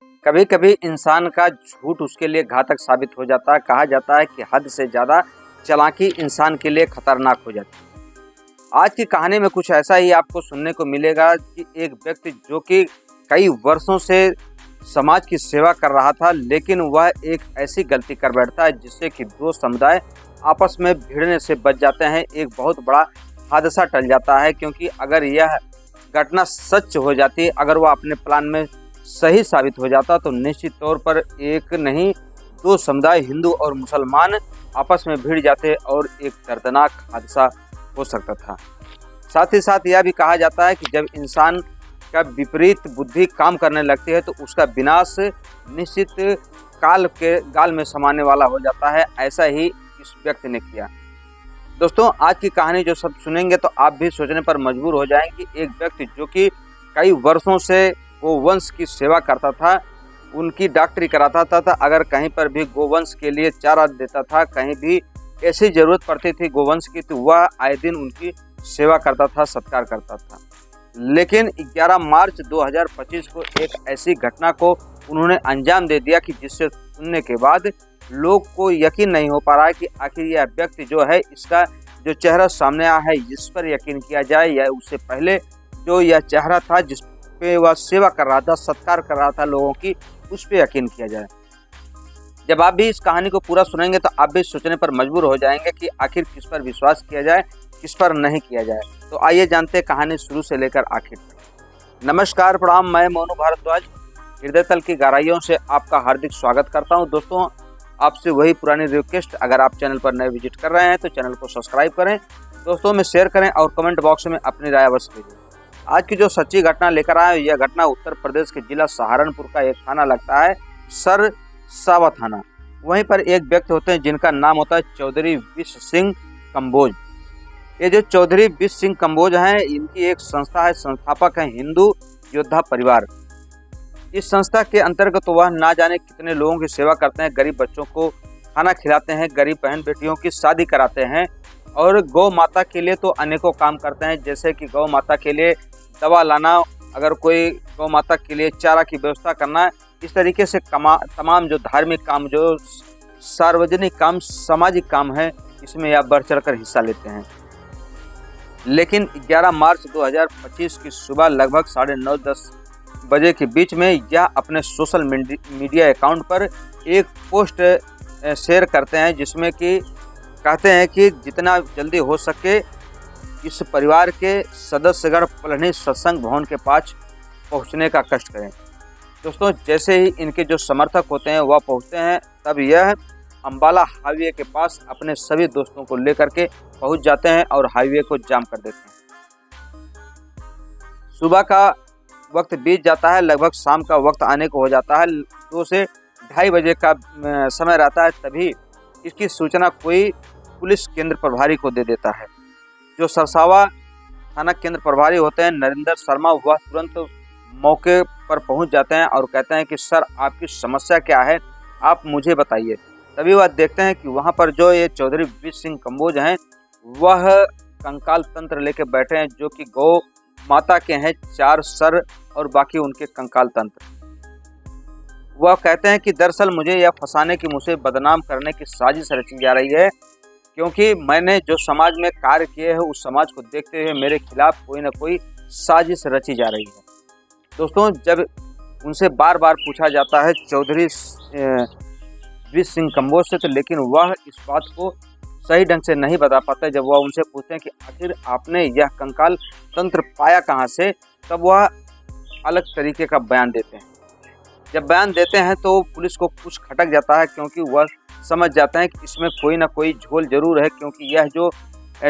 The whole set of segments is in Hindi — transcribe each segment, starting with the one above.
कभी कभी इंसान का झूठ उसके लिए घातक साबित हो जाता है। कहा जाता है कि हद से ज़्यादा चालाकी इंसान के लिए खतरनाक हो जाती है। आज की कहानी में कुछ ऐसा ही आपको सुनने को मिलेगा कि एक व्यक्ति जो कि कई वर्षों से समाज की सेवा कर रहा था, लेकिन वह एक ऐसी गलती कर बैठता है जिससे कि दो समुदाय आपस में भिड़ने से बच जाते हैं। एक बहुत बड़ा हादसा टल जाता है, क्योंकि अगर यह घटना सच हो जाती, अगर वह अपने प्लान में सही साबित हो जाता तो निश्चित तौर पर एक नहीं दो समुदाय हिंदू और मुसलमान आपस में भिड़ जाते और एक दर्दनाक हादसा हो सकता था। साथ ही साथ यह भी कहा जाता है कि जब इंसान का विपरीत बुद्धि काम करने लगती है तो उसका विनाश निश्चित गाल में समाने वाला हो जाता है। ऐसा ही इस व्यक्ति ने किया। दोस्तों, आज की कहानी जो सब सुनेंगे तो आप भी सोचने पर मजबूर हो जाएंगे। एक व्यक्ति जो कि कई वर्षों से गोवंश की सेवा करता था, उनकी डॉक्टरी कराता था, अगर कहीं पर भी गोवंश के लिए चारा देता था, कहीं भी ऐसी ज़रूरत पड़ती थी गोवंश की, तो वह आए दिन उनकी सेवा करता था, सत्कार करता था। लेकिन 11 मार्च 2025 को एक ऐसी घटना को उन्होंने अंजाम दे दिया कि जिससे सुनने के बाद लोग को यकीन नहीं हो पा रहा है कि आखिर यह व्यक्ति जो है, इसका जो चेहरा सामने आया है, इस पर यकीन किया जाए या उससे पहले जो यह चेहरा था जिस पे वह सेवा कर रहा था, सत्कार कर रहा था लोगों की, उस पे यकीन किया जाए। जब आप भी इस कहानी को पूरा सुनेंगे तो आप भी सोचने पर मजबूर हो जाएंगे कि आखिर किस पर विश्वास किया जाए, किस पर नहीं किया जाए। तो आइए जानते हैं कहानी शुरू से लेकर आखिर तक। नमस्कार, प्रणाम, मैं मोनू भारद्वाज हृदय तल की गहराइयों से आपका हार्दिक स्वागत करता हूं। दोस्तों, आपसे वही पुरानी रिक्वेस्ट, अगर आप चैनल पर नए विजिट कर रहे हैं तो चैनल को सब्सक्राइब करें, दोस्तों में शेयर करें और कमेंट बॉक्स में अपनी राय अवश्य भेजें। आज की जो सच्ची घटना लेकर आए, यह घटना उत्तर प्रदेश के जिला सहारनपुर का एक थाना लगता है, सरसावा थाना। वहीं पर एक व्यक्ति होते हैं जिनका नाम होता है चौधरी विश्व सिंह कंबोज। ये जो चौधरी विश्व सिंह कंबोज हैं, इनकी एक संस्था है, संस्थापक है हिंदू योद्धा परिवार। इस संस्था के अंतर्गत वह ना जाने कितने लोगों की सेवा करते हैं, गरीब बच्चों को खाना खिलाते हैं, गरीब बहन बेटियों की शादी कराते हैं और गौ माता के लिए तो अनेकों काम करते हैं, जैसे कि गौ माता के लिए दवा लाना, अगर कोई गौ माता के लिए चारा की व्यवस्था करना, इस तरीके से तमाम जो धार्मिक काम, जो सार्वजनिक काम, सामाजिक काम है, इसमें यह बढ़ चढ़ कर हिस्सा लेते हैं। लेकिन 11 मार्च 2025 की सुबह लगभग 9:30-10 बजे के बीच में यह अपने सोशल मीडिया अकाउंट पर एक पोस्ट शेयर करते हैं, जिसमें कि कहते हैं कि जितना जल्दी हो सके इस परिवार के सदस्यगण पलनी सत्संग भवन के पास पहुंचने का कष्ट करें। दोस्तों, जैसे ही इनके जो समर्थक होते हैं वह पहुंचते हैं, तब यह अंबाला हाईवे के पास अपने सभी दोस्तों को लेकर के पहुंच जाते हैं और हाईवे को जाम कर देते हैं। सुबह का वक्त बीत जाता है, लगभग शाम का वक्त आने को हो जाता है, 2 से 2:30 बजे का समय रहता है। तभी इसकी सूचना कोई पुलिस केंद्र प्रभारी को दे देता है। जो सरसावा थाना केंद्र प्रभारी होते हैं नरेंद्र शर्मा, वह तुरंत मौके पर पहुंच जाते हैं और कहते हैं कि सर, आपकी समस्या क्या है, आप मुझे बताइए। तभी वह देखते हैं कि वहां पर जो ये चौधरी विश्व सिंह कंबोज हैं, वह कंकाल तंत्र लेके बैठे हैं, जो कि गौ माता के हैं, 4 सर और बाकी उनके कंकाल तंत्र। वह कहते हैं कि दरअसल मुझे यह फंसाने की, मुझे बदनाम करने की साजिश रची जा रही है, क्योंकि मैंने जो समाज में कार्य किए हैं उस समाज को देखते हुए मेरे खिलाफ कोई ना कोई साजिश रची जा रही है। दोस्तों, जब उनसे बार बार पूछा जाता है चौधरी विश्व सिंह कंबोज से, तो लेकिन वह इस बात को सही ढंग से नहीं बता पाता। जब वह उनसे पूछते हैं कि आखिर आपने यह कंकाल तंत्र पाया कहाँ से, तब वह अलग तरीके का बयान देते हैं। जब बयान देते हैं तो पुलिस को कुछ खटक जाता है, क्योंकि वह समझ जाते हैं कि इसमें कोई ना कोई झोल जरूर है, क्योंकि यह जो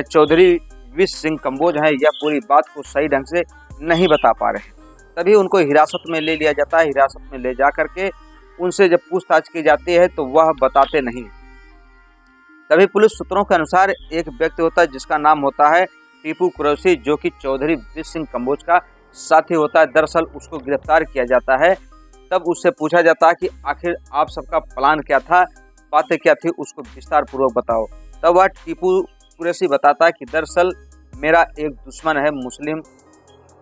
चौधरी विश्व सिंह कंबोज हैं, यह पूरी बात को सही ढंग से नहीं बता पा रहे हैं। तभी उनको हिरासत में ले लिया जाता है। हिरासत में ले जा करके उनसे जब पूछताछ की जाती है तो वह बताते नहीं। तभी पुलिस सूत्रों के अनुसार एक व्यक्ति होता है जिसका नाम होता है टीपू कुरैशी, जो कि चौधरी विश्व सिंह कंबोज का साथी होता है। दरअसल उसको गिरफ्तार किया जाता है। तब उससे पूछा जाता है कि आखिर आप सबका प्लान क्या था, बातें क्या थी, उसको विस्तार पूर्वक बताओ। तब वह टीपू कुरैशी बताता है कि दरअसल मेरा एक दुश्मन है मुस्लिम,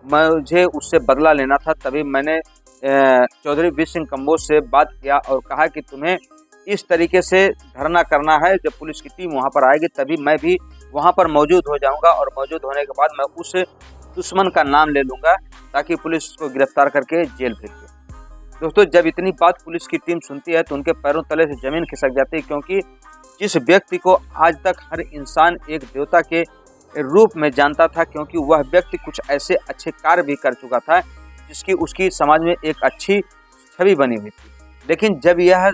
मुझे उससे बदला लेना था, तभी मैंने चौधरी वीर सिंह कंबोज से बात किया और कहा कि तुम्हें इस तरीके से धरना करना है, जब पुलिस की टीम वहां पर आएगी तभी मैं भी वहां पर मौजूद हो जाऊंगा और मौजूद होने के बाद मैं उस दुश्मन का नाम ले लूंगा ताकि पुलिस उसको गिरफ्तार करके जेल भेज दे। दोस्तों, जब इतनी बात पुलिस की टीम सुनती है तो उनके पैरों तले से जमीन खिसक जाती है, क्योंकि जिस व्यक्ति को आज तक हर इंसान एक देवता के रूप में जानता था, क्योंकि वह व्यक्ति कुछ ऐसे अच्छे कार्य भी कर चुका था जिसकी उसकी समाज में एक अच्छी छवि बनी हुई थी। लेकिन जब यह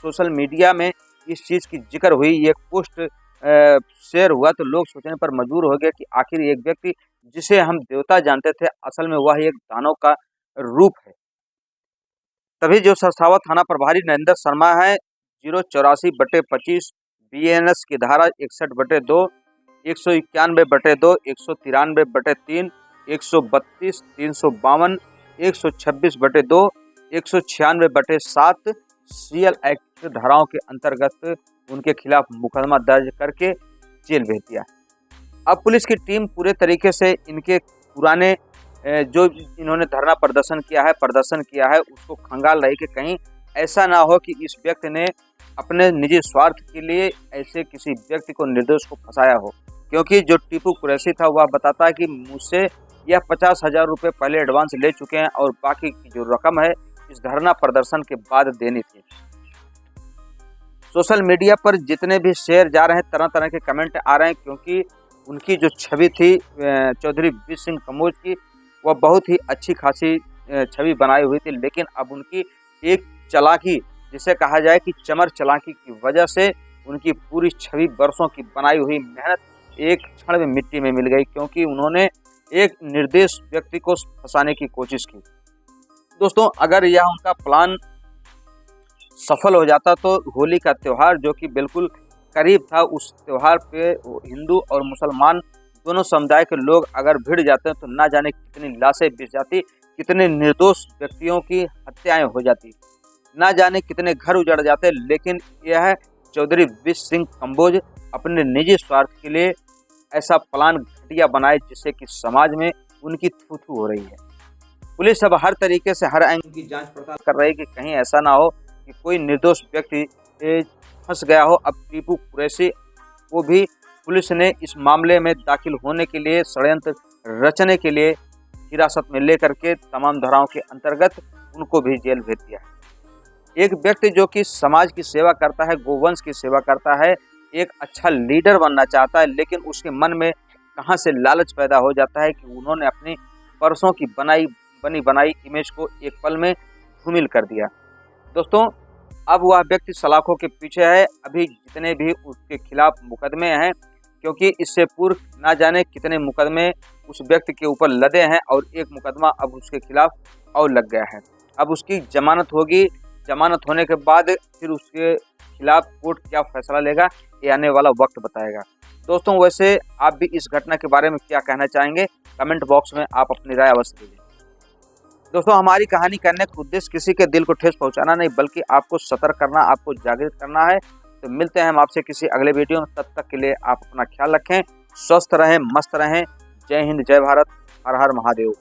सोशल मीडिया में इस चीज़ की जिक्र हुई, ये पोस्ट शेयर हुआ, तो लोग सोचने पर मजबूर हो गए कि आखिर एक व्यक्ति जिसे हम देवता जानते थे असल में वह एक दानव का रूप है। तभी जो सरसावा थाना प्रभारी नरेंद्र शर्मा है 084/25 BNS की धारा 61/2, 191/2, 193/3, 132, 352, 126/2, 196/7 CL एक्ट धाराओं के अंतर्गत उनके खिलाफ मुकदमा दर्ज करके जेल भेज दिया। अब पुलिस की टीम पूरे तरीके से इनके पुराने जो इन्होंने धरना प्रदर्शन किया है उसको खंगाल रही कि कहीं ऐसा ना हो कि इस व्यक्ति ने अपने निजी स्वार्थ के लिए ऐसे किसी व्यक्ति को, निर्दोष को फंसाया हो। क्योंकि जो टीपू कुरैशी था वह बताता है कि मुझसे यह 50,000 रुपये पहले एडवांस ले चुके हैं और बाकी की जो रकम है इस धरना प्रदर्शन के बाद देनी थी। सोशल मीडिया पर जितने भी शेयर जा रहे हैं, तरह तरह के कमेंट आ रहे हैं, क्योंकि उनकी जो छवि थी चौधरी वीर सिंह कंबोज की, वह बहुत ही अच्छी खासी छवि बनाई हुई थी। लेकिन अब उनकी एक चालाकी, जिसे कहा जाए कि चमर चालाकी की वजह से उनकी पूरी छवि, वर्षों की बनाई हुई मेहनत एक क्षण में मिट्टी में मिल गई, क्योंकि उन्होंने एक निर्दोष व्यक्ति को फंसाने की कोशिश की। दोस्तों, अगर यह उनका प्लान सफल हो जाता तो होली का त्यौहार जो कि बिल्कुल करीब था, उस त्यौहार पे हिंदू और मुसलमान दोनों समुदाय के लोग अगर भिड़ जाते तो ना जाने कितनी लाशें बिछ जाती, कितने निर्दोष व्यक्तियों की हत्याएं हो जाती, ना जाने कितने घर उजड़ जाते। लेकिन यह चौधरी वीर सिंह कंबोज अपने निजी स्वार्थ के लिए ऐसा प्लान घटिया बनाए जिससे कि समाज में उनकी थू-थू हो रही है। पुलिस अब हर तरीके से हर एंगल की जांच पड़ताल कर रही है कि कहीं ऐसा ना हो कि कोई निर्दोष व्यक्ति फंस गया हो। अब टीपू कुरैशी को भी पुलिस ने इस मामले में दाखिल होने के लिए, षड्यंत्र रचने के लिए हिरासत में लेकर के तमाम धाराओं के अंतर्गत उनको भी जेल भेज दिया है। एक व्यक्ति जो कि समाज की सेवा करता है, गोवंश की सेवा करता है, एक अच्छा लीडर बनना चाहता है, लेकिन उसके मन में कहां से लालच पैदा हो जाता है कि उन्होंने अपनी परसों की बनी बनाई इमेज को एक पल में धूमिल कर दिया। दोस्तों, अब वह व्यक्ति सलाखों के पीछे है। अभी जितने भी उसके खिलाफ मुकदमे हैं, क्योंकि इससे पूर्व ना जाने कितने मुकदमे उस व्यक्ति के ऊपर लदे हैं और एक मुकदमा अब उसके खिलाफ और लग गया है। अब उसकी जमानत होगी, जमानत होने के बाद फिर उसके खिलाफ कोर्ट क्या फैसला लेगा ये आने वाला वक्त बताएगा। दोस्तों, वैसे आप भी इस घटना के बारे में क्या कहना चाहेंगे, कमेंट बॉक्स में आप अपनी राय अवश्य दीजिए। दोस्तों, हमारी कहानी करने का उद्देश्य किसी के दिल को ठेस पहुंचाना नहीं, बल्कि आपको सतर्क करना, आपको जागृत करना है। तो मिलते हैं हम आपसे किसी अगले वीडियो में। तब तक के लिए आप अपना ख्याल रखें, स्वस्थ रहें, मस्त रहें। जय हिंद, जय भारत, हर हर महादेव।